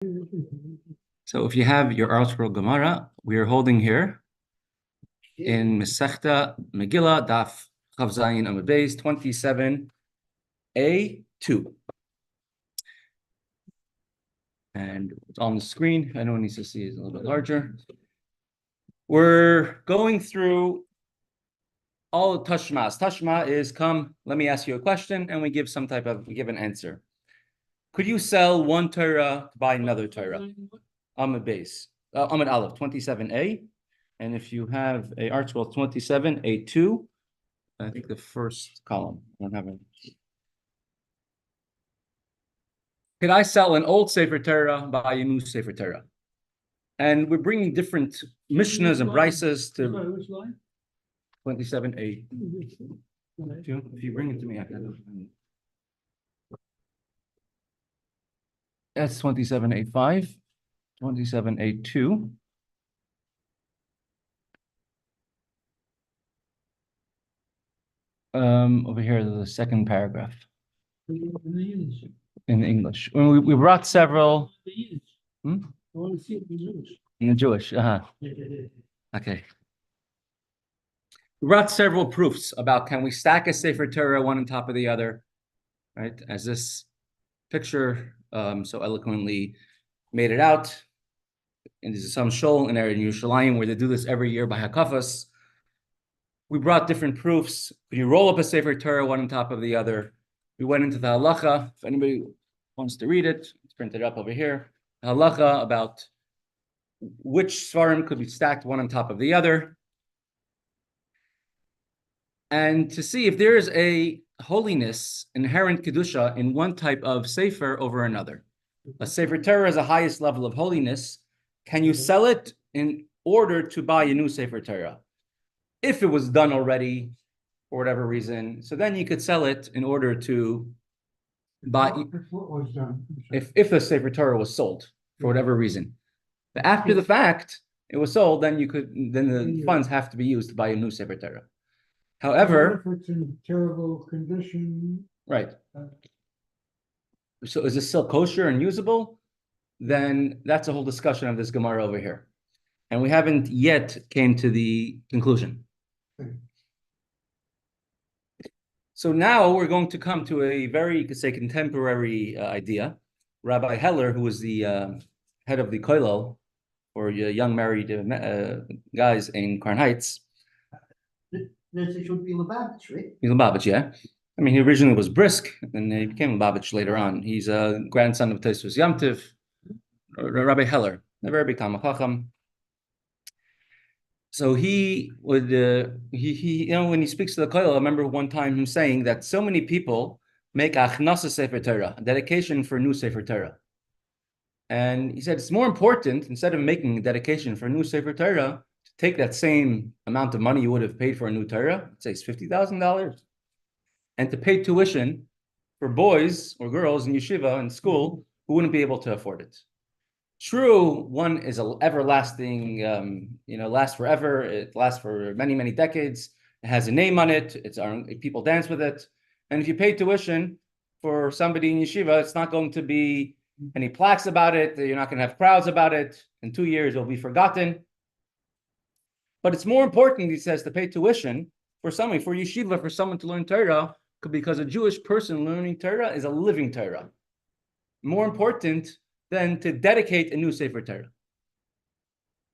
So if you have your article Gemara, we are holding here in Mesechta Megillah Daf Chav Zayin Amud Beis 27a2. And it's on the screen. I know it needs to see it a little bit larger. We're going through all the tashmas. Tashma is come, let me ask you a question, and we give an answer. Could you sell one Torah to buy another Torah? Amud Beis, Amud Aleph, 27a. And if you have a article 27a2, I think the first column. I don't have it. Could I sell an old Sefer Torah, buy a new Sefer Torah? And we're bringing different Mishnahs and Brisas to 27a. If you bring it to me, I can. That's 27a5, 27a2. Over here, the second paragraph. In English. When we brought several. I want to see it in Jewish. In the Jewish, Okay. We brought several proofs about can we stack a Sefer Torah one on top of the other, right? As this picture so eloquently made it out. And there's some shul in Yerushalayim where they do this every year by Hakafas. We brought different proofs. When you roll up a Sefer Torah one on top of the other, we went into the halacha. If anybody wants to read it, it's printed up over here. The halacha about which svarim could be stacked one on top of the other. And to see if there is a holiness, inherent kedusha in one type of sefer over another. A Sefer Torah is the highest level of holiness. Can you sell it in order to buy a new Sefer Torah? If it was done already, for whatever reason, so then you could sell it in order to buy. If the Sefer Torah was sold for whatever reason, but after the fact it was sold, then the funds have to be used to buy a new Sefer Torah. However, if it's in terrible condition, right. So is this still kosher and usable? Then that's a whole discussion of this Gemara over here. And we haven't yet came to the conclusion. So now we're going to come to a very, you could say, contemporary idea. Rabbi Heller, who was the head of the Kollel, for young married guys in Crown Heights. This should be Lubavitch, right? Lubavitch, yeah. I mean, he originally was Brisk, and he became Lubavitch later on. He's a grandson of Tosfos Yamtiv, Rabbi Heller, a very big Talmid Chacham. So he would, when he speaks to the Kollel, I remember one time him saying that so many people make achnasa Sefer Torah, a dedication for a new Sefer Torah. And he said it's more important, instead of making a dedication for a new Sefer Torah, to take that same amount of money you would have paid for a new Torah, say it's $50,000, and to pay tuition for boys or girls in yeshiva and school who wouldn't be able to afford it. True, one is an everlasting, lasts forever. It lasts for many, many decades. It has a name on it. People dance with it. And if you pay tuition for somebody in yeshiva, it's not going to be any plaques about it. You're not going to have crowds about it. In 2 years, it'll be forgotten. But it's more important, he says, to pay tuition for yeshiva, for someone to learn Torah, because a Jewish person learning Torah is a living Torah. More important than to dedicate a new Sefer Torah.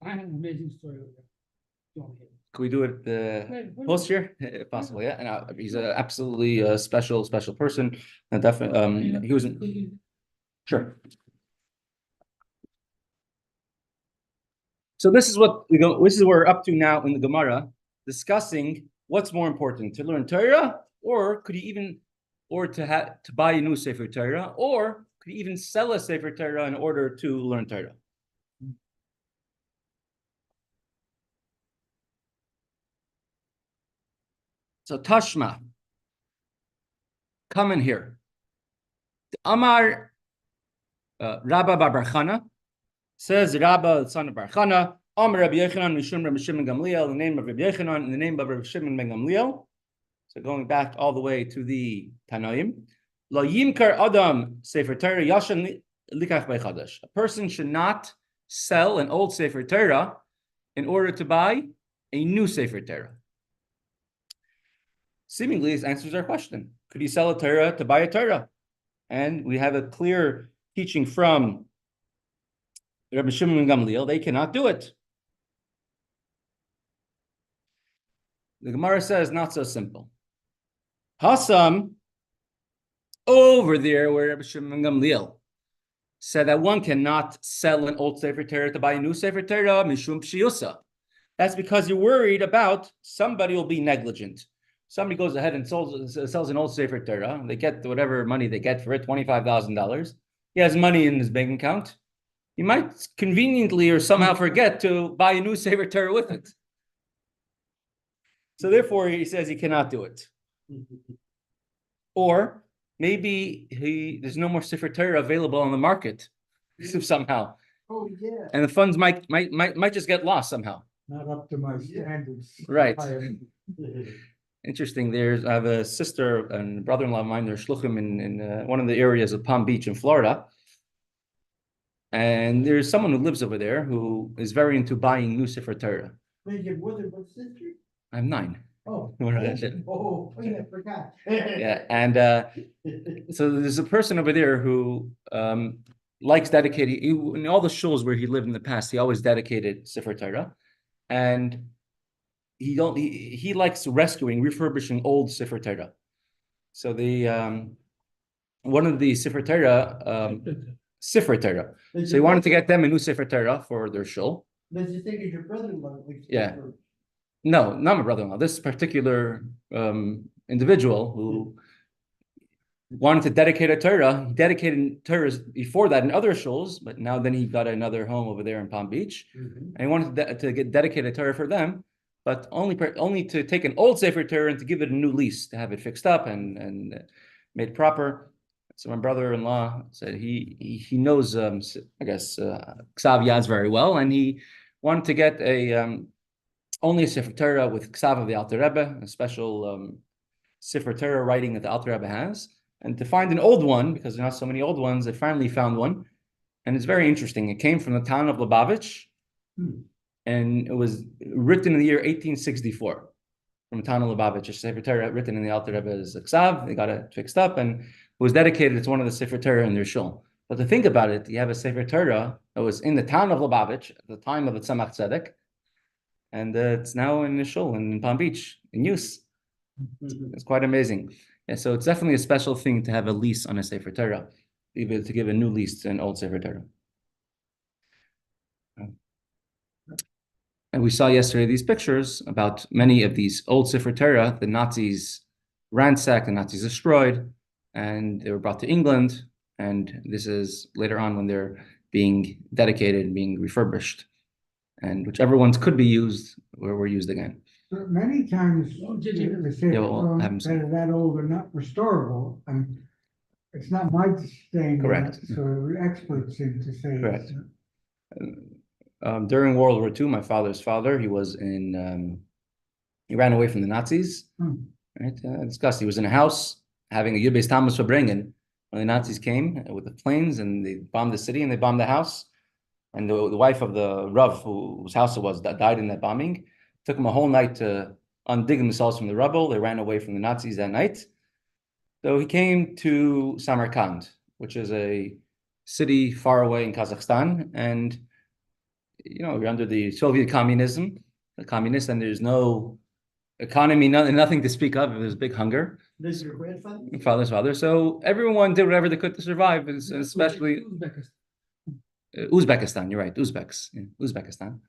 I have an amazing story over there. Can we do it post here, if possible? Yeah, and he's an absolutely special person, and definitely he was sure. So this is what this is where we're up to now in the Gemara, discussing what's more important, to learn Torah, or could you even, to buy a new Sefer Torah, or could you even sell a Sefer Torah in order to learn Torah? So Tashma, come in here. Amar Rabba Bar Chana, says Rabba, the son of Bar Chana, Amar Rabbi Yochanan Mishum Rabbi Shimon Gamliel, the name of Rabbi Yochanan, in the name of Rabbi Shimon ben Gamliel. So going back all the way to the Tanaim. Lo yimkar adam Sefer Torah yashan likach b'chadash. A person should not sell an old Sefer Torah in order to buy a new Sefer Torah. Seemingly, this answers our question. Could you sell a Torah to buy a Torah? And we have a clear teaching from Rabbi Shimon and Gamliel. They cannot do it. The Gemara says not so simple. Hassam, over there where Rabbi Shimon and Gamliel said that one cannot sell an old Sefer Torah to buy a new Sefer Torah, mishum pshiyusa. That's because you're worried about somebody will be negligent. Somebody goes ahead and sells an old Sefer Torah. They get whatever money they get for it, $25,000. He has money in his bank account. He might conveniently or somehow forget to buy a new Sefer Torah with it. So therefore, he says he cannot do it. Or maybe there's no more Sefer Torah available on the market somehow. Oh, yeah. And the funds might just get lost somehow. Not up to my standards. Right. Interesting. I have a sister and brother-in-law of mine. They're shluchim in one of the areas of Palm Beach in Florida. And there's someone who lives over there who is very into buying new Sefer Torah. Wait, your brother, what sister? I have 9. Oh, Yeah, I forgot. and so there's a person over there who likes dedicating. In all the shuls where he lived in the past, he always dedicated Sefer Torah, and he likes rescuing, refurbishing old Sefer Torah. So one of the Sefer Torah, so he wanted to get them a new Sefer Torah for their shul. Does you think it's your brother-in-law? Yeah. No, not my brother-in-law. This particular individual who wanted to dedicate a Torah. He dedicated Torahs before that in other shuls, but now then he got another home over there in Palm Beach, and he wanted to get dedicated a Torah for them, but only to take an old Sefer Torah and to give it a new lease, to have it fixed up and made proper. So my brother-in-law said he knows I guess Ksav Yaz very well, and he wanted to get only a Sefer Torah with Ksav of the Alter Rebbe, a special Sefer Torah writing that the Alter Rebbe has, and to find an old one, because there are not so many old ones, they finally found one, and it's very interesting. It came from the town of Lubavitch, and it was written in the year 1864 from the town of Lubavitch, a Sefer Torah written in the Alter Rebbe's Ksav. They got it fixed up, and it was dedicated. It's one of the Sefer Torah in their shul. But to think about it, you have a Sefer Torah that was in the town of Lubavitch at the time of the Tzemach Tzedek, and it's now in the shul in Palm Beach in use. It's quite amazing. Yeah, so it's definitely a special thing to have a lease on a Sefer Torah, even to give a new lease to an old Sefer Torah. And we saw yesterday these pictures about many of these old Sefer Torah the Nazis ransacked, the Nazis destroyed, and they were brought to England. And this is later on when they're being dedicated, being refurbished, and whichever ones could be used were used again. So many times, the Sefer Torah that are that old are not restorable, and it's not my thing. Correct. So experts seem to say. Correct. During World War II, my father's father, he ran away from the Nazis. Right? Discussed. He was in a house having a Yud Beis Tammuz Verbringen when the Nazis came with the planes and they bombed the city and they bombed the house. And the wife of the Rav, whose house it was, that died in that bombing. Took them a whole night to undig themselves from the rubble. They ran away from the Nazis that night. So he came to Samarkand, which is a city far away in Kazakhstan. And you're under the Soviet communism, and there's no economy, nothing to speak of. There's big hunger. This is your grandfather? My father's father. So everyone did whatever they could to survive, especially Uzbekistan. You're right, Uzbeks, Uzbekistan,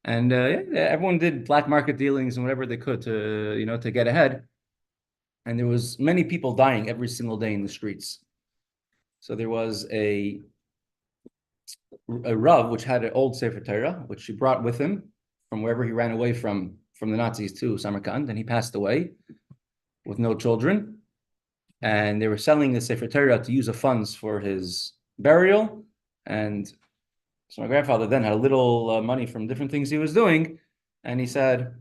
and everyone did black market dealings and whatever they could to get ahead. And there was many people dying every single day in the streets. So there was a Rav which had an old Sefer Torah, which he brought with him from wherever he ran away from the Nazis to Samarkand, and he passed away with no children. And they were selling the Sefer Torah to use the funds for his burial. And so my grandfather then had a little money from different things he was doing, and he said,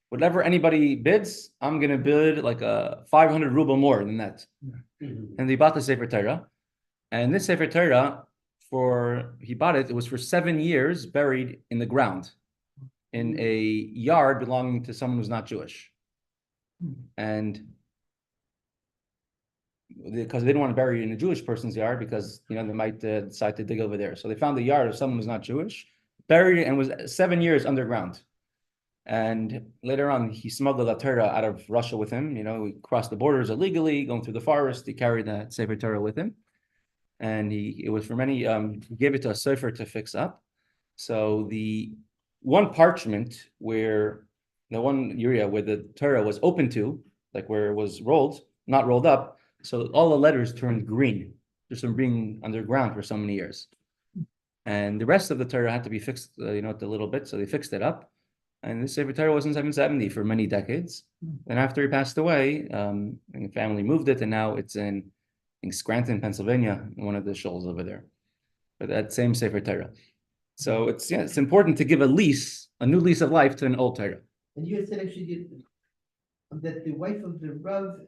whatever anybody bids, I'm going to bid like a 500 ruble more than that. And they bought the Sefer Torah. And this Sefer Torah, he bought it. It was for 7 years buried in the ground in a yard belonging to someone who's not Jewish. And because they didn't want to bury it in a Jewish person's yard because, they might decide to dig over there. So they found the yard of someone who's not Jewish, buried it, and was 7 years underground. And later on, he smuggled a Torah out of Russia with him. He crossed the borders illegally, going through the forest. He carried that Sefer Torah with him. And he gave it to a Sefer to fix up. So the one parchment the one area where the Torah was open to, like where it was not rolled up, so all the letters turned green, just from being underground for so many years. And the rest of the Torah had to be fixed, a little bit, so they fixed it up. And the Sefer Torah was in 770 for many decades. And after he passed away, the family moved it, and now it's in Scranton, Pennsylvania, one of the shuls over there, for that same Sefer Torah. So it's important to give a new lease of life to an old Torah. And you had said actually that the wife of the Rav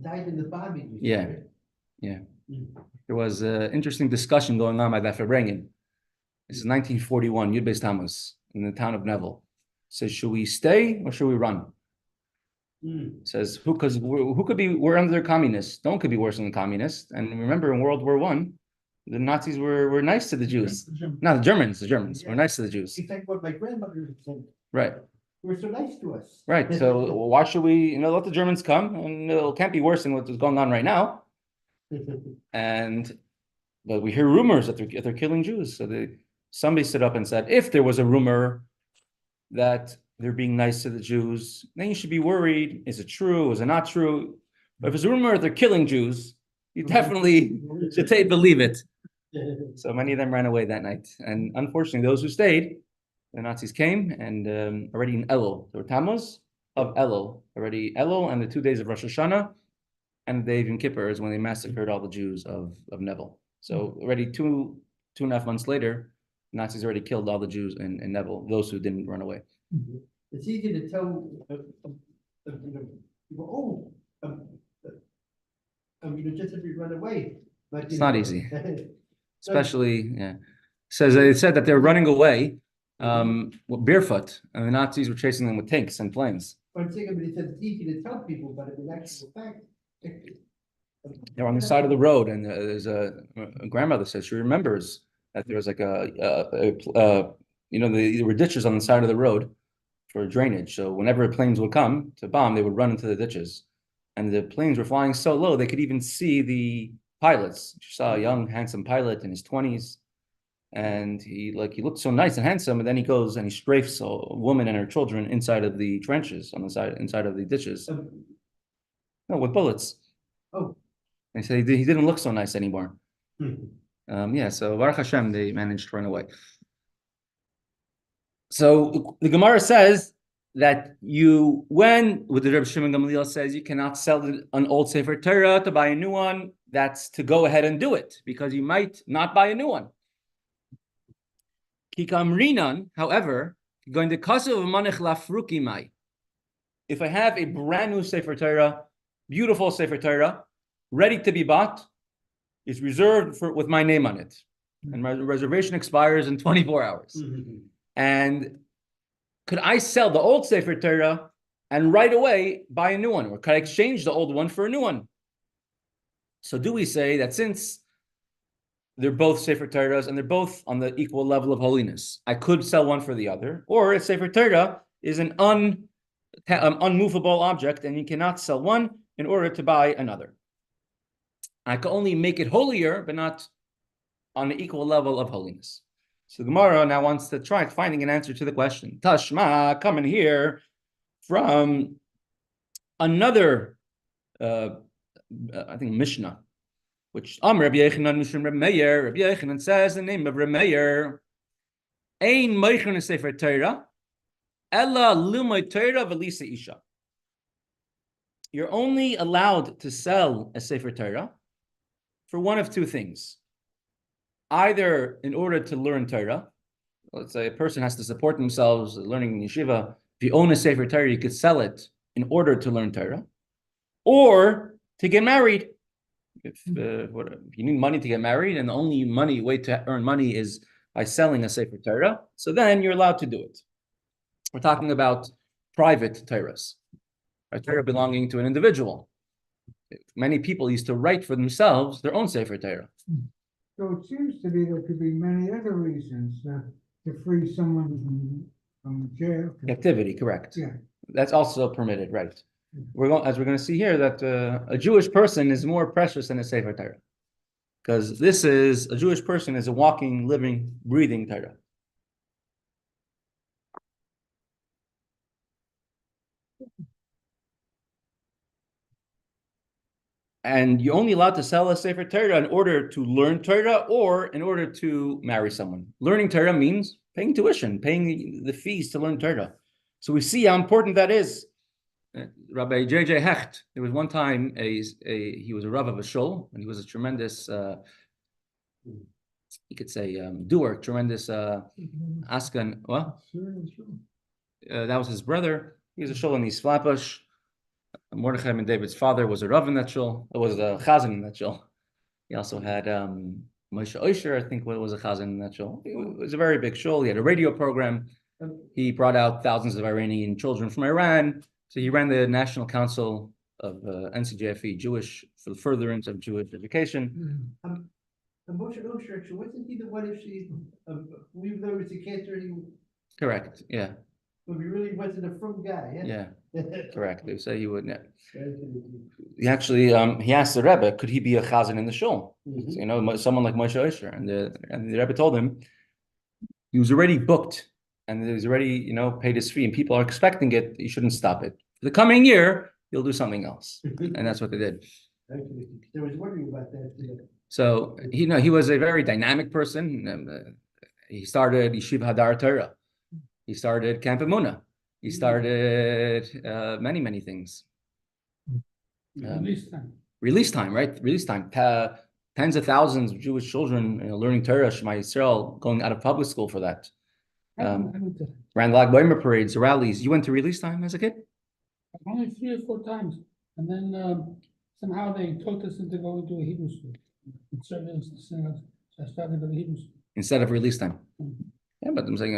died in the bombing. Yeah. There was an interesting discussion going on by that Febrengen. This is 1941, Yud Beis Tammuz, in the town of Neville. It says, should we stay or should we run? It says, who could be, we're under communists. No one could be worse than the communists. And remember, in World War I, the Nazis were nice to the Jews. No, the Germans were nice to the Jews. In fact, what my grandmother said. Right. They were so nice to us. Right. So why should we, let the Germans come? And it can't be worse than what is going on right now. But we hear rumors that they're killing Jews. So somebody stood up and said, if there was a rumor that they're being nice to the Jews, then you should be worried. Is it true? Is it not true? But if it's a rumor that they're killing Jews, you definitely should believe it. So many of them ran away that night. And unfortunately, those who stayed, the Nazis came, and already in Elul, there were Tammuz of Elul, and the 2 days of Rosh Hashanah, and the day of Yom Kippur is when they massacred all the Jews of Neville. So already two and a half months later, Nazis already killed all the Jews in Neville, those who didn't run away. It's easy to tell people, just if you run away. But it's not easy. Especially, it said that they're running away barefoot, and the Nazis were chasing them with tanks and planes. It says it's easy to tell people, but in actual fact, they're on the side of the road, and there's a grandmother says she remembers that there was like there were ditches on the side of the road for drainage. So whenever planes would come to bomb, they would run into the ditches, and the planes were flying so low they could even see the pilots. She saw a young, handsome pilot in his 20s, and he looked so nice and handsome, and then he goes and he strafes a woman and her children inside of the trenches inside of the ditches. No, with bullets. Oh. And he said he didn't look so nice anymore. So Baruch Hashem, they managed to run away. So the Gemara says that with the Rebbe Shimon Gamliel says you cannot sell an old Sefer Torah to buy a new one, that's to go ahead and do it, because you might not buy a new one. Kikam Rinan, however, going to Kasav Manech Lafruki Mai. If I have a brand new Sefer Torah, beautiful Sefer Torah, ready to be bought, it's reserved with my name on it. And my reservation expires in 24 hours. And could I sell the old Sefer Torah and right away buy a new one? Or could I exchange the old one for a new one? So do we say that since they're both Sefer Torahs and they're both on the equal level of holiness, I could sell one for the other? Or if Sefer Torah is an unmovable object and you cannot sell one in order to buy another. I can only make it holier, but not on the equal level of holiness. So Gemara now wants to try finding an answer to the question. Tashma, coming here from another, I think, Mishnah, which Rabbi Yechanan Mishum Rebbe Meir. Rabbi Yechanan says the name of Rebbe Meir. Ein Meichen Sefer Torah, Ella Limay Torah V'Lisa Isha. You're only allowed to sell a Sefer Torah for one of two things. Either in order to learn Torah, let's say a person has to support themselves learning in yeshiva. If you own a Sefer Torah, you could sell it in order to learn Torah, or to get married. if you need money to get married, and the only way to earn money is by selling a Sefer Torah, so then you're allowed to do it. We're talking about private Torahs, a Torah belonging to an individual. Many people used to write for themselves their own Sefer Torah. So it seems to me there could be many other reasons to free someone from jail. Captivity, correct. Yeah. That's also permitted, right? As we're going to see here, that a Jewish person is more precious than a Sefer Torah, because a Jewish person is a walking, living, breathing Torah. And you're only allowed to sell a Sefer Torah in order to learn Torah or in order to marry someone. Learning Torah means paying tuition, paying the fees to learn Torah. So we see how important that is. Rabbi J.J. Hecht, there was one time he was a Rav of a shul, and he was a tremendous, you could say, doer, tremendous askan. What? That was his brother. He was a shul in East Flatbush. Mordechai and David's father was a Rav in that shul. It was a Chazan in that shul. He also had Moshe Oisher, I think, was a Chazan in that shul. It was a very big shul. He had a radio program. He brought out thousands of Iranian children from Iran. So he ran the National Council of NCJFE, Jewish, for the furtherance of Jewish education. Moshe Oisher, wasn't he the one if we know it's a cancer? Correct, yeah. But he really wasn't a frum guy, yeah? Yeah, correct. They say he would. Yeah. He actually he asked the Rebbe, could he be a chazan in the shul? Someone like Moshe Oisher, and the Rebbe told him he was already booked, and he was already paid his fee, and people are expecting it. You shouldn't stop it. For the coming year, you'll do something else, and that's what they did. I was wondering about that too. So he was a very dynamic person. He started Yeshiva Hadar Torah. He started Camp Emunah. He started many things. Release time, right? Release time. Tens of thousands of Jewish children learning Torah, Shema Yisrael, going out of public school for that. Ran Lag BaOmer parades, rallies. You went to release time as a kid? Only 3 or 4 times. And then somehow they talked us into going to a Hebrew school. So I started at a Hebrew school. Instead of release time. Yeah, but I'm saying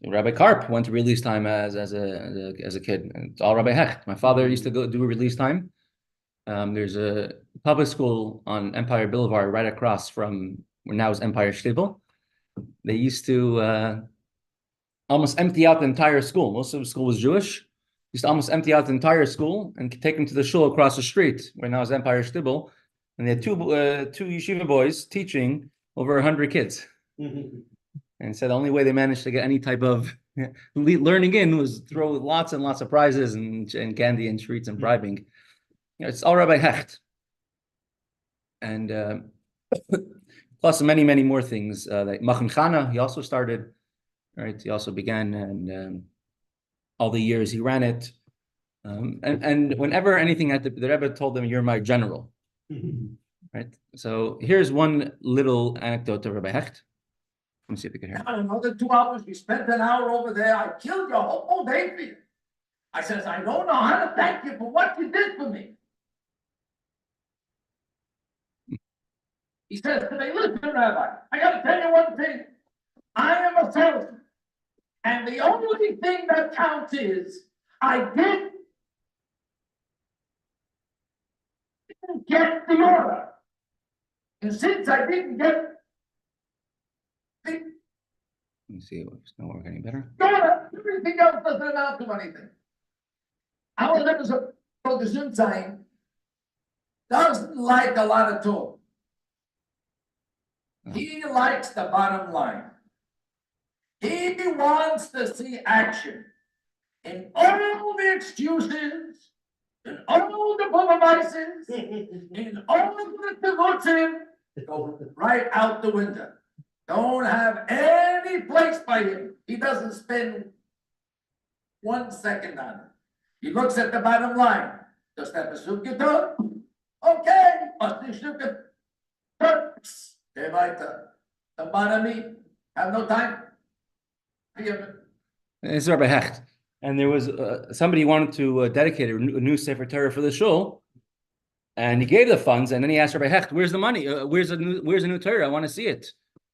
Rabbi Karp went to release time as a kid. It's all Rabbi Hecht. My father used to go do a release time. There's a public school on Empire Boulevard right across from where now is Empire Shtibel. They used to almost empty out the entire school. Most of the school was Jewish. Used to almost empty out the entire school and take them to the shul across the street where now is Empire Shtibel. And they had two yeshiva boys teaching over 100 kids. And said the only way they managed to get any type of learning in was throw lots and lots of prizes and candy and treats and bribing. It's all Rabbi Hecht. And plus many more things. Like Machan Chana, he also started, right? He also began, and all the years he ran it. And whenever anything had the Rebbe told them, "You're my general." Right? So here's one little anecdote of Rabbi Hecht. Let me see if we can hear. Another 2 hours, we spent an hour over there. I killed your whole day for you. I says, I don't know how to thank you for what you did for me. He says to me, listen, Rabbi, I got to tell you one thing. I am a salesman. And the only thing that counts is I didn't get the order. And since I didn't get Let me see if it's not working any better. everything else doesn't amount to anything. Our Rebbe Gesundheit doesn't like a lot of talk. He likes the bottom line. He wants to see action. In all the excuses, in all the compromises, in all the devotion, go right out the window. Don't have any place by him. He doesn't spend 1 second on it. He looks at the bottom line. Does that besuk get done? Okay. Stay weiter. The bottom have no time. It's Rabbi Hecht. And there was somebody wanted to dedicate a new Sefer Torah for the shul. And he gave the funds, and then he asked Rabbi Hecht, "Where's the money? Where's the new Torah? I want to see it."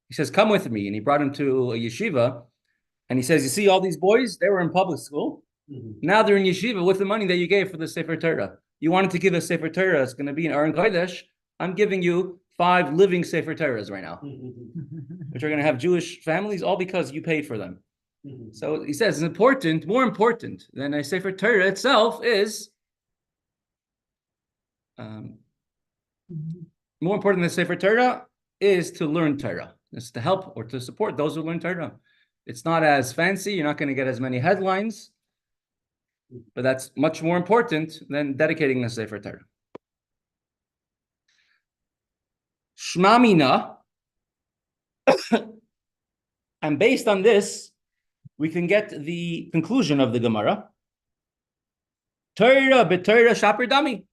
He says, "Come with me." And he brought him to a yeshiva, and he says, "You see all these boys? They were in public school. Now they're in yeshiva with the money that you gave for the Sefer Torah. You wanted to give a Sefer Torah. It's going to be an Aron Kodesh. I'm giving you 5 living Sefer Torahs right now, which are going to have Jewish families, all because you paid for them." So he says, it's important, more important than a Sefer Torah itself is, more important than Sefer Torah is to learn Torah. It's to help or to support those who learn Torah. It's not as fancy. You're not going to get as many headlines, but that's much more important than dedicating a Sefer Torah. Shma Mina. And based on this, we can get the conclusion of the Gemara. Torah b'Torah shaper dami.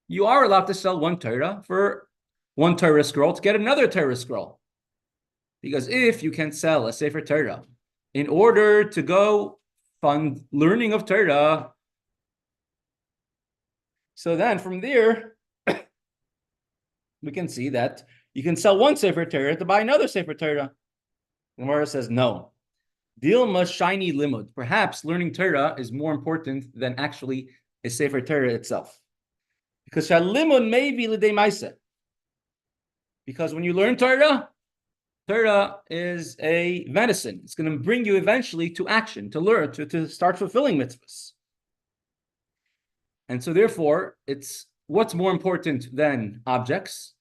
You are allowed to sell one Torah for one Torah scroll to get another Torah scroll. Because if you can sell a Sefer Torah in order to go fund learning of Torah, so then from there, we can see that you can sell one Sefer Torah to buy another Sefer Torah. The Gemara says no. Dilma shiny limud. Perhaps learning Torah is more important than actually a Sefer Torah itself. Because shalimud may be l'dei ma'aseh. Because when you learn Torah, Torah is a medicine. It's going to bring you eventually to action, to learn, to start fulfilling mitzvahs. And so therefore, it's what's more important than objects?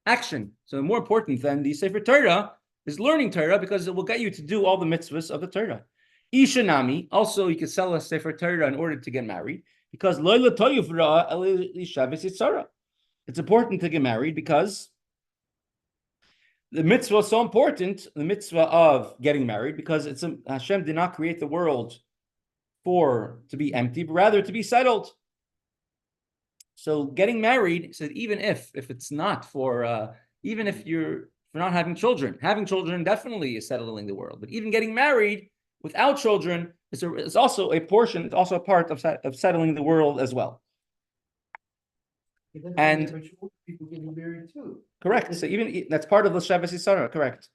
Action. So more important than the Sefer Torah is learning Torah, because it will get you to do all the mitzvahs of the Torah. Ishanami, also you can sell a Sefer Torah in order to get married, because it's important to get married because the mitzvah is so important, the mitzvah of getting married, because Hashem did not create the world to be empty, but rather to be settled. So getting married, so even if it's not for, even if you're not having children definitely is settling the world. But even getting married without children is also a portion, it's also a part of settling the world as well. And people getting married too. Correct. So even that's part of the Shabbos Yisara, correct.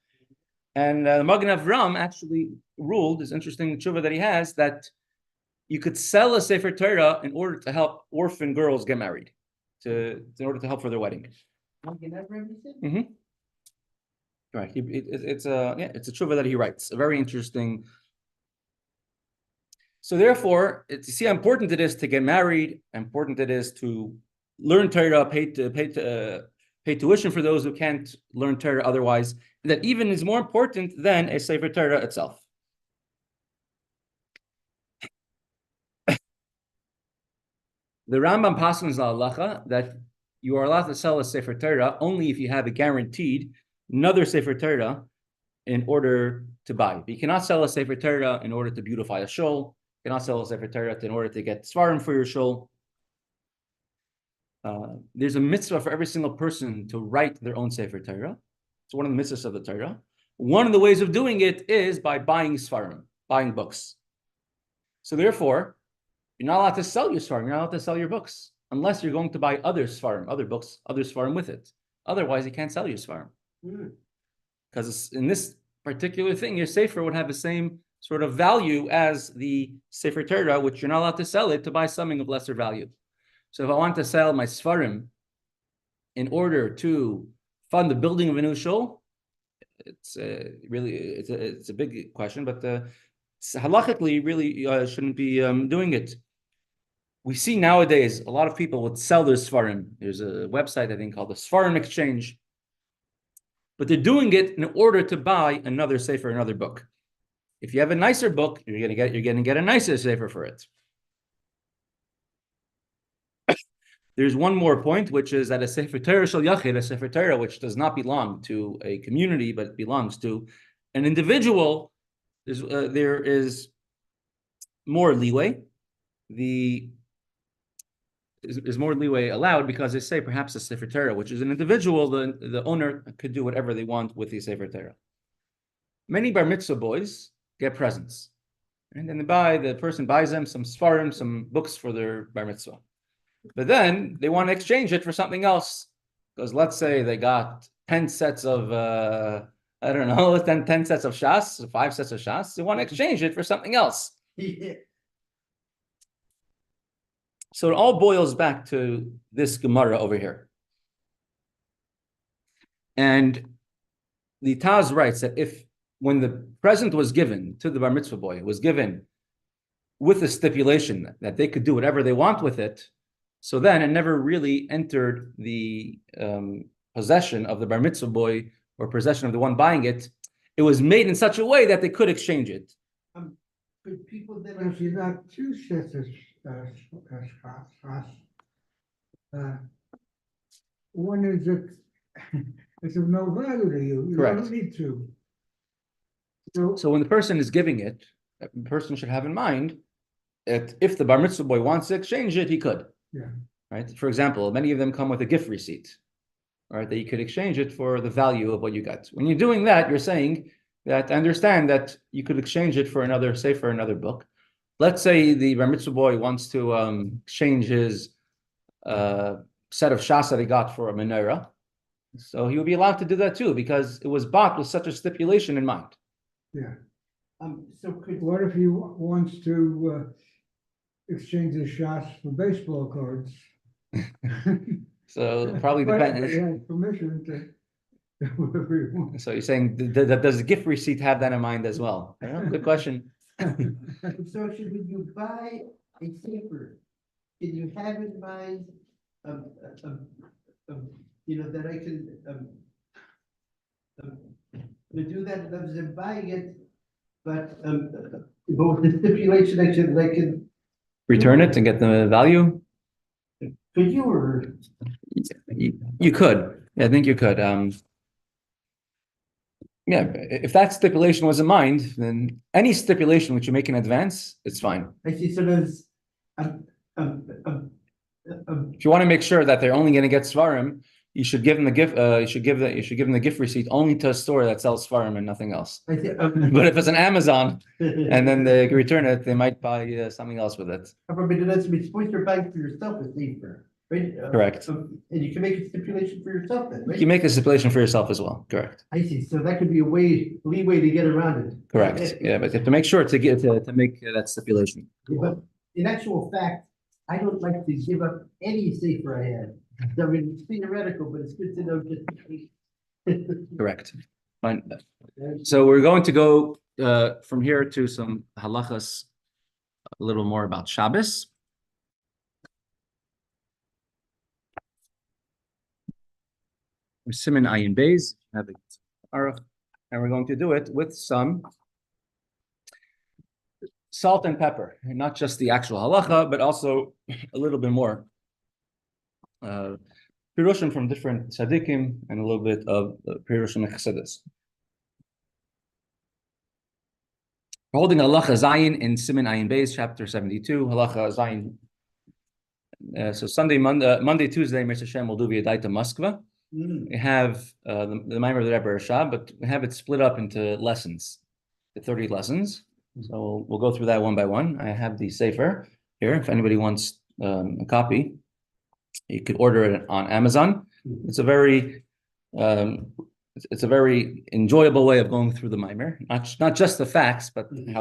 And the Magen Avram actually ruled, this interesting tshuva that he has, that you could sell a Sefer Torah in order to help orphan girls get married, in order to help for their wedding. Mm-hmm. Right. It's a tshuva that he writes. A very interesting. So therefore, you see how important it is to get married. How important it is to learn Torah, pay tuition for those who can't learn Torah otherwise. That even is more important than a Sefer Torah itself. The Rambam passes la halacha that you are allowed to sell a Sefer Torah only if you have a guaranteed another Sefer Torah in order to buy. But you cannot sell a Sefer Torah in order to beautify a shul. You cannot sell a Sefer Torah in order to get svarim for your shul. There's a mitzvah for every single person to write their own Sefer Torah. It's one of the mitzvahs of the Torah. One of the ways of doing it is by buying svarim, buying books. So therefore, you're not allowed to sell your svarim. You're not allowed to sell your books unless you're going to buy other svarim, other books, other svarim with it. Otherwise, you can't sell your svarim. Because in this particular thing, your Sefer would have the same sort of value as the Sefer Torah, which you're not allowed to sell it to buy something of lesser value. So if I want to sell my svarim in order to fund the building of a new shul, it's a big question, but halachically really shouldn't be doing it. We see nowadays a lot of people would sell their svarim. There's a website I think called the Svarim Exchange, but they're doing it in order to buy another sefer, another book. If you have a nicer book, you're going to get a nicer sefer for it. There's one more point, which is that a Sefer Torah shel yachid, a Sefer Torah which does not belong to a community, but belongs to an individual, there is more leeway. There's more leeway allowed because they say perhaps a Sefer Torah, which is an individual, the owner could do whatever they want with the Sefer Torah. Many bar mitzvah boys get presents, and then the person buys them some svarim, some books for their bar mitzvah. But then they want to exchange it for something else. Because let's say they got 10 sets of, I don't know, 10 sets of shas, 5 sets of shas. They want to exchange it for something else. Yeah. So it all boils back to this Gemara over here. And the Taz writes that when the present was given to the bar mitzvah boy, it was given with the stipulation that they could do whatever they want with it, so then it never really entered the possession of the bar mitzvah boy or possession of the one buying it. It was made in such a way that they could exchange it. Could people that But if you got 2 sets of shas, one is it's of no value to you. You Correct. don't need to. So when the person is giving it, the person should have in mind that if the bar mitzvah boy wants to exchange it, he could. Yeah. Right. For example, many of them come with a gift receipt, right? That you could exchange it for the value of what you got. When you're doing that, you're saying that understand that you could exchange it for another, say for another book. Let's say the bar mitzvah boy wants to exchange his set of shas that he got for a menorah. So he would be allowed to do that too, because it was bought with such a stipulation in mind. Yeah. so could, What if he wants to exchange his shas for baseball cards? So it probably But depends. he has permission to do whatever he wants. So you're saying, does the gift receipt have that in mind as well? Yeah, good question. so should when you buy a sefer, can you have in mind, that I can, to do that, in terms of buying it, but with the stipulation I can, Return it and get the value? could you, or? You could. Yeah, I think you could. Yeah, if that stipulation was in mind, then any stipulation which you make in advance, it's fine. I see, so there's, If you want to make sure that they're only going to get svarim, you should give them the gift. You should give them the gift receipt only to a store that sells svarim and nothing else. I see, But if it's an Amazon and then they return it, they might buy something else with it. But that's, it's supposed to buy for yourself a sefer, right? Correct. And you can make a stipulation for yourself then, right? You make a stipulation for yourself as well. Correct. I see, so that could be a leeway to get around it. Correct. Yeah, but you have to make sure to make that stipulation. But in actual fact, I don't like to give up any sefer I have. I mean, it's theoretical, but it's good to know just in case. Correct. Fine. So we're going to go from here to some halachas, a little more about Shabbos. Siman Ayin Beis, have it, and we're going to do it with some salt and pepper, and not just the actual halacha, but also a little bit more pirushim from different tzaddikim and a little bit of pirushim chassidus. We're holding halacha zayin in Siman Ayin Beis, chapter 72. Halacha zayin. So Monday, Tuesday, Mr. Shem will do v'yadaita Moskva. We have the Maimer of the Rebbe Hershel, but we have it split up into lessons, the 30 lessons. So we'll go through that one by one. I have the Sefer here. If anybody wants a copy, you could order it on Amazon. It's a very enjoyable way of going through the Maimer, not just the facts, but the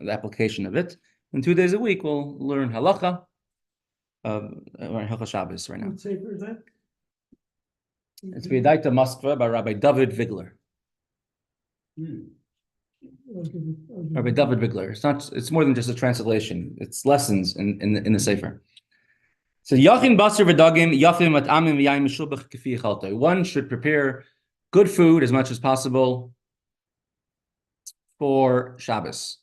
application of it. And 2 days a week, we'll learn halacha, Halacha Shabbos right now. What sefer is that? It's V'yadaita Moskva by Rabbi David Vigler. Rabbi David Vigler. It's more than just a translation. It's lessons in the Sefer. So Yachin Basar V'Dagim Yafim At'amim V'Yayim Meshubach K'fi Yechalto. One should prepare good food as much as possible for Shabbos.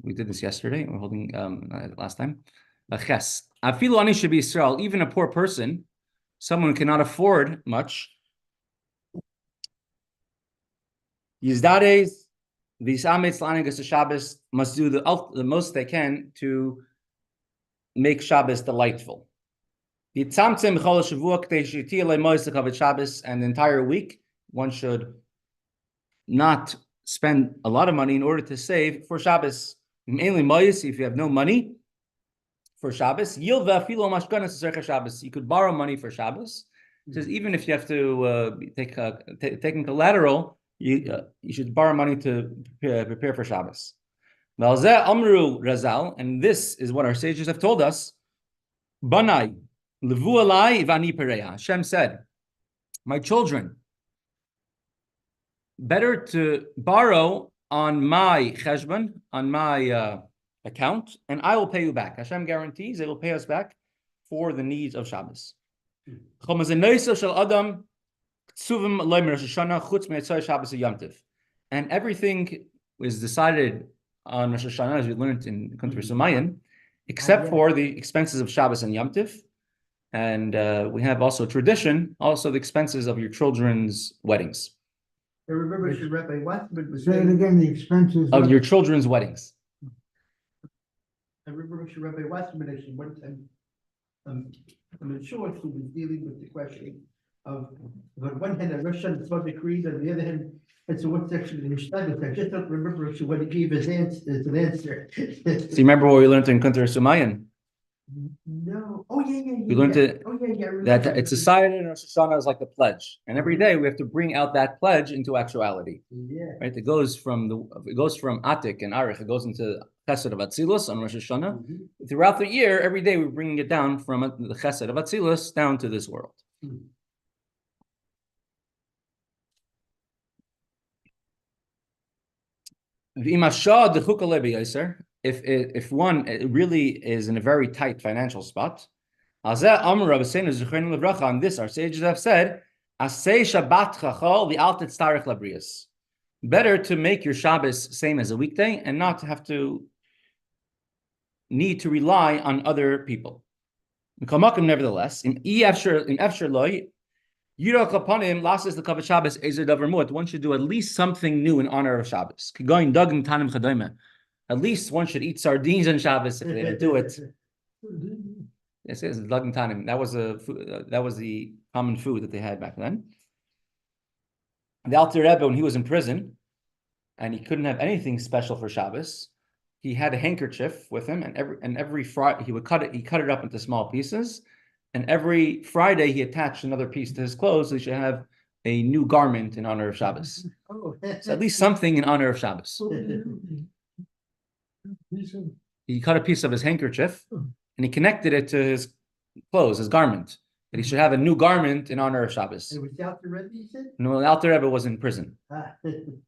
We did this yesterday. We're holding last time. Ches. Afilu ani should be Israel. Even a poor person, someone who cannot afford much. Yizdades, these amitz lanigas Shabbos must do the most they can to make Shabbos delightful. Yitzamtzim b'chol shavua k'tei she'tiyah le'moisach havet Shabbos, and the entire week one should not spend a lot of money in order to save for Shabbos. If you have no money for Shabbos, you could borrow money for Shabbos. It says even if you have to take collateral, you should borrow money to prepare for Shabbos. Amru Razal, and this is what our sages have told us. Banai, levu alai vani pereya. Hashem said, my children, better to borrow on my cheshbon, on my account, and I will pay you back. Hashem guarantees it will pay us back for the needs of Shabbos. And everything is decided on Rosh Hashanah, as we learned in Kunter Sumayan, except for the expenses of Shabbos and Yom Tiv. And we have also tradition, also the expenses of your children's weddings. I remember Rabbi Watson was Say it saying, again, the expenses. Of your children's weddings. I remember Rabbi Watson mentioned one time, I'm not sure if he was dealing with the question of, on one hand, a Russian public creed, on the other hand, and so what's actually the Mishnah? I just don't remember what he gave as an answer. So you remember what we learned in Kunter Sumayan? No. Oh, yeah. We learned it, Oh, yeah. that it's decided in Rosh Hashanah as like the pledge, and every day we have to bring out that pledge into actuality. Yeah. Right? It goes from Atik and Arich. It goes into Chesed of Atzilus on Rosh Hashanah. Mm-hmm. Throughout the year, every day we're bringing it down from the Chesed of Atzilus down to this world. Mm-hmm. If one really is in a very tight financial spot, on this our sages have said, better to make your Shabbos same as a weekday and not have to need to rely on other people. Nevertheless, one should do at least something new in honor of Shabbos. At least one should eat sardines on Shabbos if they didn't do it. It says dagim tanim. That was the common food that they had back then. The Alter Rebbe, when he was in prison, and he couldn't have anything special for Shabbos, he had a handkerchief with him, and every Friday he would cut it. He cut it up into small pieces, and every Friday he attached another piece to his clothes. So he should have a new garment in honor of Shabbos. Oh. So at least something in honor of Shabbos. He cut a piece of his handkerchief and he connected it to his clothes, his garment. That he should have a new garment in honor of Shabbos. It was the Alter Rebbe, you said? No, the Alter Rebbe was in prison. Ah. The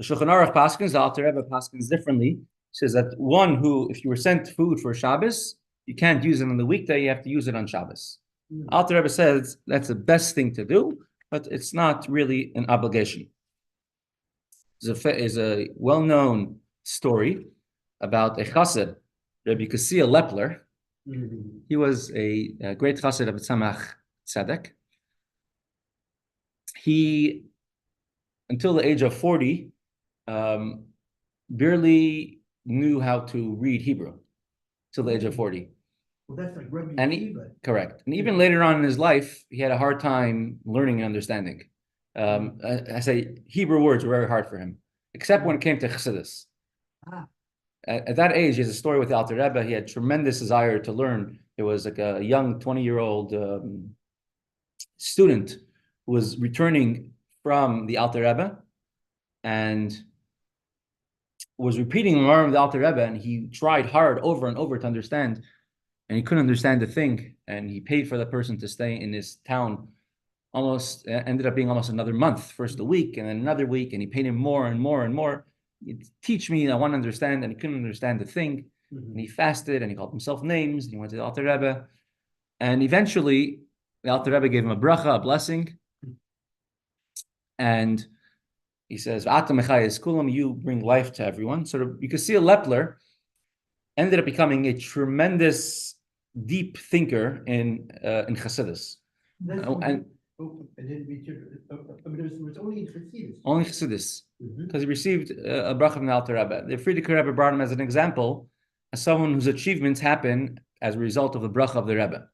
Shulchan Aruch paskins, the Alter Rebbe paskins differently. Says that one who, if you were sent food for Shabbos, you can't use it on the weekday, you have to use it on Shabbos. Alter Rebbe says that's the best thing to do, but it's not really an obligation. There's a well-known story about a chassid, Rabbi Tzvi. He was a great chassid of Tzemach Tzedek. He, until the age of 40, barely knew how to read Hebrew till the age of 40. Well, that's like Rabbi And Tzvi. correct. And even later on in his life, he had a hard time learning and understanding. I say Hebrew words were very hard for him, except when it came to Chassidus. At that age, he has a story with the Alter Rebbe. He had tremendous desire to learn. It was like a young 20-year-old student who was returning from the Alter Rebbe and was repeating the Gemara of the Alter Rebbe, and he tried hard over and over to understand, and he couldn't understand a thing, and he paid for the person to stay in his town. Almost ended up being almost another month, first a week and then another week, and he paid him more and more and more. Teach me, I want to understand, and he couldn't understand the thing. And he fasted and he called himself names, and he went to the Alter Rebbe, and eventually the Alter Rebbe gave him a bracha, a blessing, and he says, you bring life to everyone. So you can see a Lepler ended up becoming a tremendous, deep thinker in Chassidus. And it was only in Chassidus. Only Chassidus, because he received a bracha from the Alter Rebbe. The Frierdiker Rebbe brought him as an example, as someone whose achievements happen as a result of the bracha of the Rebbe.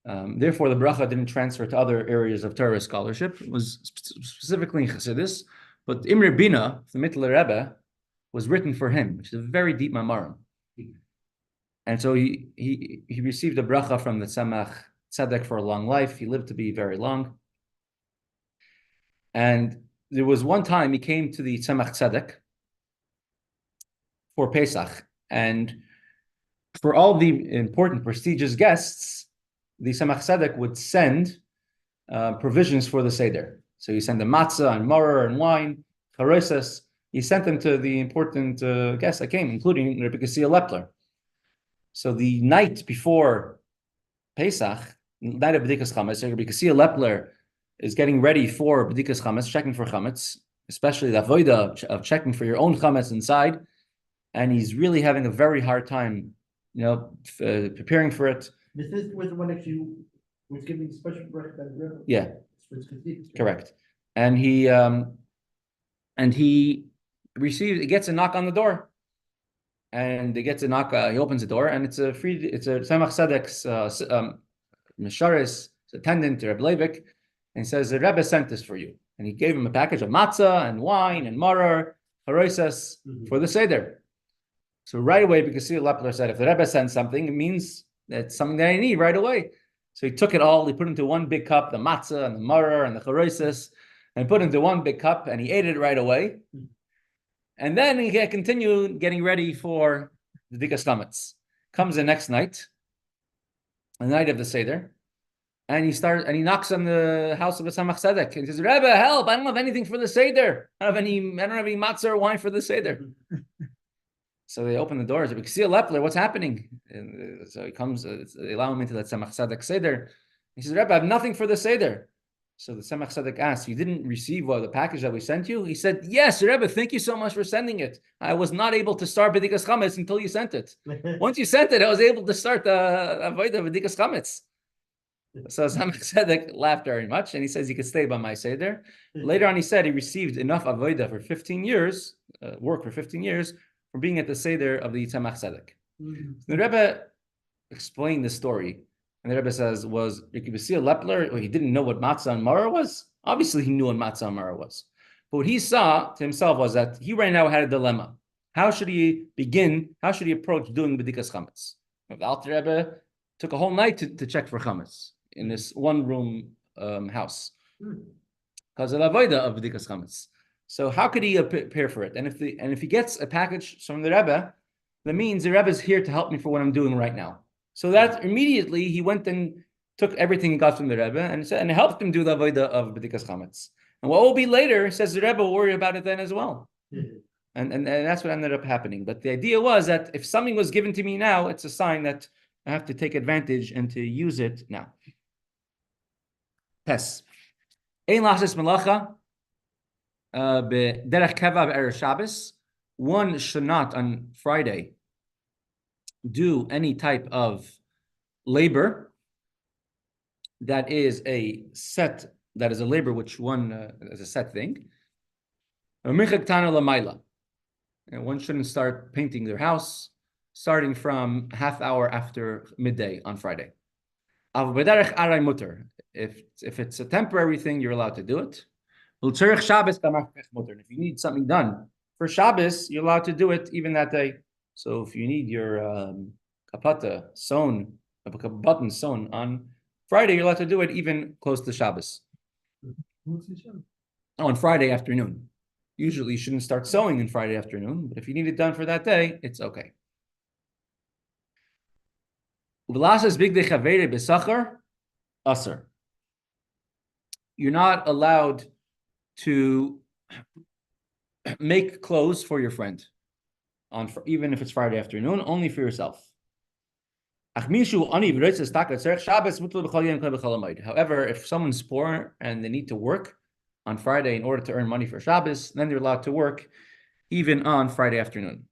Therefore, the bracha didn't transfer to other areas of Torah scholarship. It was specifically in Chassidus, but Imre Bina, the Mittler Rebbe, was written for him, which is a very deep mamarim. And so he received a bracha from the Tzemach Tzedek for a long life. He lived to be very long. And there was one time he came to the Tzemach Tzedek for Pesach. And for all the important, prestigious guests, the Tzemach Tzedek would send provisions for the Seder. So he sent them matzah and maror and wine, charoisas. He sent them to the important guests that came, including Rebbe Lepler. So the night before Pesach, night of B'dikas Chametz, Rebbe Lepler is getting ready for B'dikas Chametz, checking for Chametz, especially the avodah of checking for your own Chametz inside. And he's really having a very hard time, preparing for it. This was the one that you was giving special bracha by the Rebbe. Yeah, correct. And he gets a knock on the door, and he gets a knock. He opens the door, and it's a Tzemach Tzedek's Misharis, attendant, Rebbe Leivik, and he says the Rebbe sent this for you, and he gave him a package of matzah and wine and maror, haroisas for the seder. So right away, because Lepler said, if the Rebbe sends something, it means that's something that I need right away. So he took it all, he put it into one big cup, the matzah and the maror and the charoisas, and put it into one big cup, and he ate it right away. And then he continued getting ready for the B'dikas Chametz. Comes the next night, the night of the Seder, and he knocks on the house of the Tzemach Tzedek. And he says, Rebbe, help, I don't have anything for the Seder. I don't have any matzah or wine for the Seder. So they open the doors. Lepler, what's happening? And so he comes. They allow him into the Tzemach Tzedek Seder. He says, Rebbe, I have nothing for the Seder. So the Tzemach Tzedek asks, you didn't receive the package that we sent you? He said, yes, Rebbe, thank you so much for sending it. I was not able to start B'dikas Chametz until you sent it. Once you sent it, I was able to start the avodah of B'dikas Chametz. So Tzemach Tzedek laughed very much, and he says he could stay by my Seder. Later on, he said he received enough avodah for 15 years, work for 15 years, for being at the Seder of the Tzemach Tzedek. The Rebbe explained the story, and the Rebbe says, was Lepler, he didn't know what matzah and maror was? Obviously, he knew what matzah and maror was. But what he saw to himself was that he right now had a dilemma. How should he approach doing B'dikas Chametz? The Alter Rebbe took a whole night to check for Chametz in this one-room house because of the avodah of B'dikas Chametz. So how could he prepare for it? And if he gets a package from the Rebbe, that means the Rebbe is here to help me for what I'm doing right now. So that immediately he went and took everything he got from the Rebbe and helped him do the avodah of B'dikas Chametz. And what will be later, says the Rebbe, will worry about it then as well. And that's what ended up happening. But the idea was that if something was given to me now, it's a sign that I have to take advantage and to use it now. Tes. Ein lasis melacha. Derech keva be'erev Shabbos, one should not on Friday do any type of labor that is a labor which one is a set thing. And one shouldn't start painting their house starting from half hour after midday on Friday. If it's a temporary thing, you're allowed to do it. If you need something done for Shabbos, you're allowed to do it even that day. So if you need your kapata sewn, a button sewn on Friday, you're allowed to do it even close to Shabbos. On Friday afternoon. Usually you shouldn't start sewing on Friday afternoon, but if you need it done for that day, it's okay. You're not allowed to make clothes for your friend, even if it's Friday afternoon, only for yourself. However, if someone's poor and they need to work on Friday in order to earn money for Shabbos, then they're allowed to work even on Friday afternoon.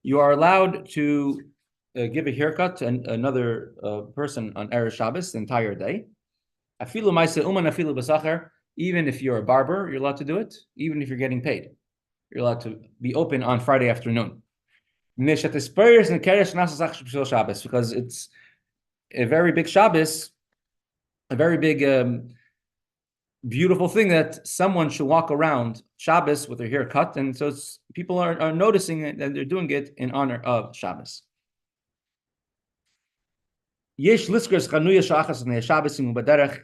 You are allowed to give a haircut to another person on Erev Shabbos the entire day. Even if you're a barber, you're allowed to do it. Even if you're getting paid, you're allowed to be open on Friday afternoon. Because it's a very big Shabbos, a very big, beautiful thing that someone should walk around Shabbos with their hair cut, and so people are noticing it and they're doing it in honor of Shabbos. Yesh liskers chanuya shachas Shabbos baderech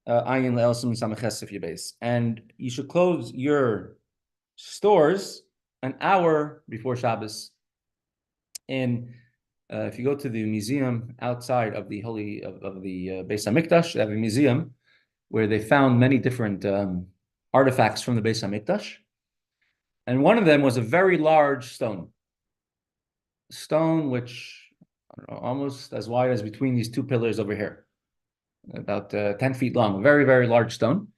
ayin leelsim samaches if you base, and you should close your stores an hour before Shabbos. And if you go to the museum outside of the holy of the Beis Hamikdash, they have a museum where they found many different artifacts from the Beis Hamikdash, and one of them was a very large stone which I don't know, almost as wide as between these two pillars over here, about 10 feet long, very, very large stone,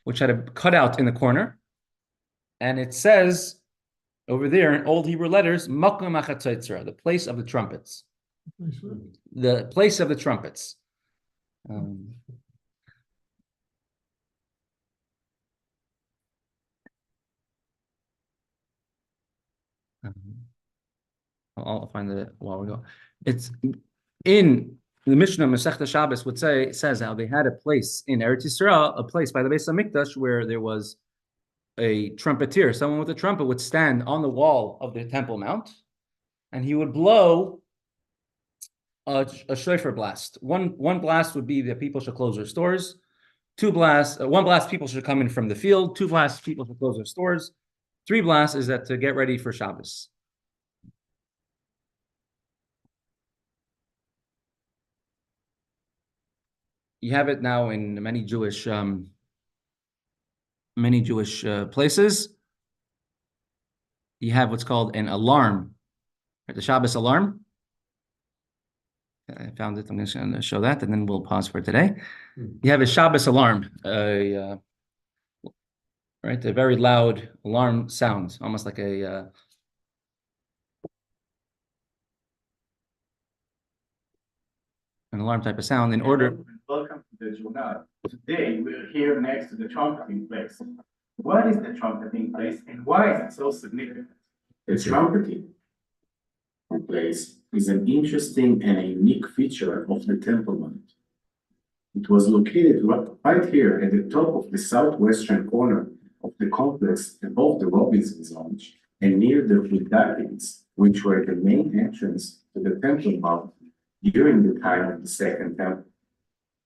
which had a cutout in the corner, and it says over there in old Hebrew letters, Makom HaChatzotzra, the place of the trumpets. The place of the trumpets. I'll find it while we go. It's in the Mishnah Mesechta Shabbos says how they had a place in Eretz Yisrael, a place by the Beis Hamikdash where there was a trumpeter, someone with a trumpet would stand on the wall of the Temple Mount, and he would blow a shofar blast. One blast would be that people should close their stores. One blast, people should come in from the field. 2 blasts, people should close their stores. 3 blasts is that to get ready for Shabbos. You have it now in many Jewish places. You have what's called an alarm, right? The Shabbos alarm. I found it. I'm just going to show that, and then we'll pause for today. You have a Shabbos alarm, right? A very loud alarm sound, almost like an alarm type of sound. Welcome to the Journal. Today we're here next to the trumpeting place. What is the trumpeting place and why is it so significant? The trumpeting place is an interesting and a unique feature of the Temple Mount. It was located right here at the top of the southwestern corner of the complex above the Robinson's Lounge and near the Gates, which were the main entrance to the Temple Mount during the time of the Second Temple.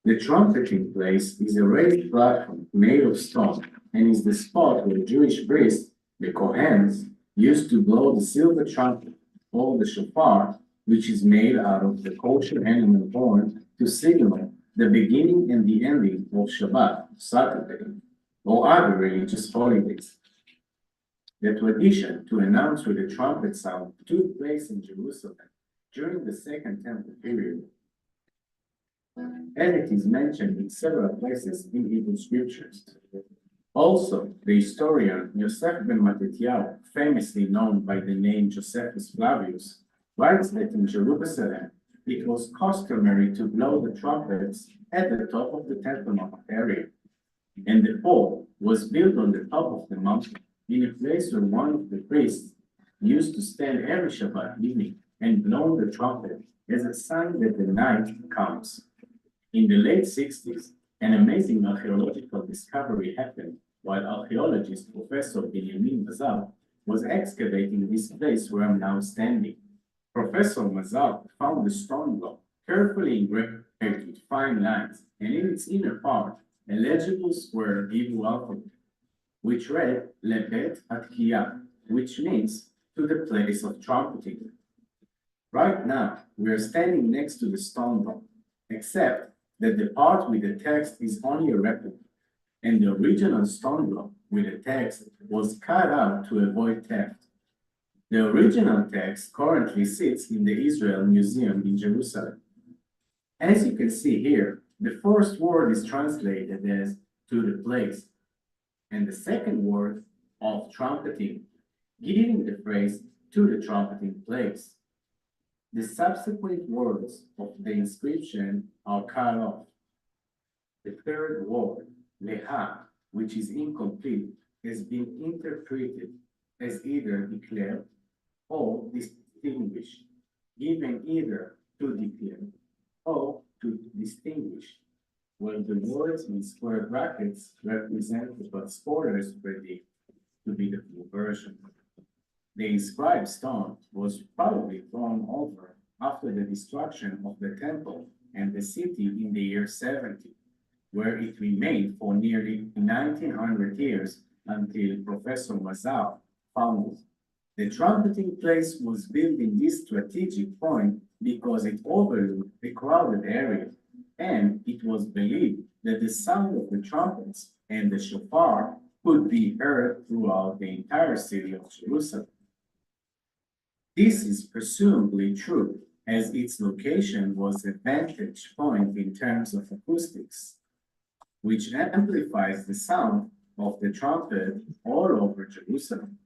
The trumpeting place is a raised platform made of stone and is the spot where Jewish priests, the Kohens, used to blow the silver trumpet, called the shofar, which is made out of the kosher animal horn to signal the beginning and the ending of Shabbat, Saturday, or other religious holidays. The tradition to announce with the trumpet sound took place in Jerusalem during the Second Temple period, and it is mentioned in several places in Hebrew scriptures. Also, the historian Yosef ben Matityahu, famously known by the name Josephus Flavius, writes that in Jerusalem it was customary to blow the trumpets at the top of the Temple Mount area, and the pole was built on the top of the mountain in a place where one of the priests used to stand every Shabbat evening and blow the trumpet as a sign that the night comes. In the late 60s, an amazing archaeological discovery happened while archaeologist Professor Benjamin Mazal was excavating this place where I'm now standing. Professor Mazal found a stone block carefully engraved with fine lines, and in its inner part, a legible square Hebrew alphabet, which read Lebet Atkiya, which means to the place of trumpeting. Right now, we are standing next to the stone block, except that the part with the text is only a replica, and the original stone block with the text was cut out to avoid theft. The original text currently sits in the Israel Museum in Jerusalem. As you can see here, the first word is translated as to the place, and the second word of trumpeting, giving the phrase to the trumpeting place. The subsequent words of the inscription are cut off. The third word, leha, which is incomplete, has been interpreted as either declared or distinct distinguish, given either to declare or to distinguish, where the words in square brackets represent what scholars predict to be the full version. The inscribed stone was probably thrown over after the destruction of the temple and the city in the year 70, where it remained for nearly 1900 years until Professor Mazal found it. The trumpeting place was built in this strategic point because it overlooked a crowded area, and it was believed that the sound of the trumpets and the shofar could be heard throughout the entire city of Jerusalem. This is presumably true, as its location was a vantage point in terms of acoustics, which amplifies the sound of the trumpet all over Jerusalem.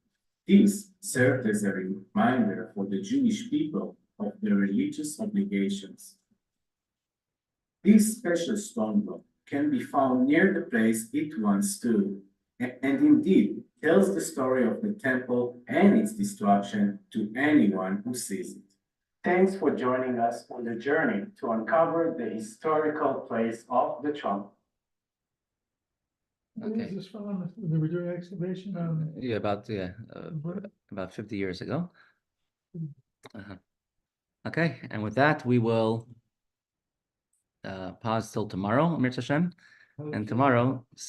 This served as a reminder for the Jewish people of their religious obligations. This special stone block can be found near the place it once stood, and indeed tells the story of the temple and its destruction to anyone who sees it. Thanks for joining us on the journey to uncover the historical place of the trumpet. Okay. Is this from when they were doing excavation on? Yeah, about 50 years ago. Okay, and with that, we will pause till tomorrow, Amir Hashem. And tomorrow, same